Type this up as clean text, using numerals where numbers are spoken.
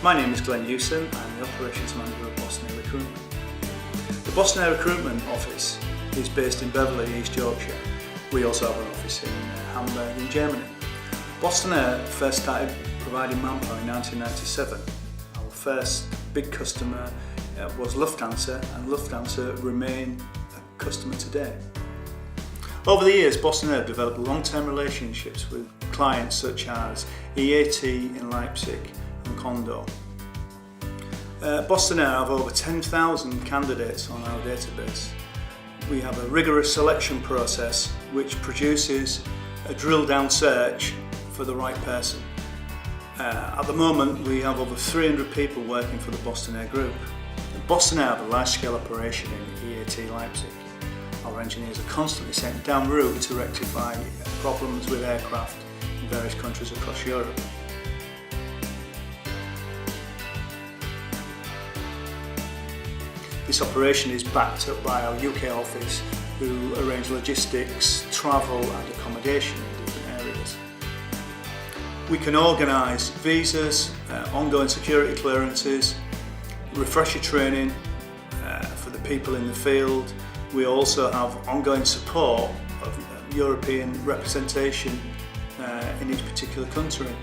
My name is Glenn Hewson. I'm the Operations Manager of Bostonair Recruitment. The Bostonair Recruitment office is based in Beverley, East Yorkshire. We also have an office in Hamburg in Germany. Bostonair first started providing manpower in 1997. Our first big customer was Lufthansa, and Lufthansa remain a customer today. Over the years, Bostonair developed long-term relationships with clients such as EAT in Leipzig and Condor. Bostonair have over 10,000 candidates on our database. We have a rigorous selection process which produces a drill-down search for the right person. At the moment, we have over 300 people working for the Bostonair Group. Bostonair have a large-scale operation in EAT Leipzig. Our engineers are constantly sent en route to rectify problems with aircraft in various countries across Europe. This operation is backed up by our UK office, who arrange logistics, travel and accommodation in different areas. We can organise visas, ongoing security clearances, refresher training for the people in the field. We also have ongoing support of European representation in each particular country.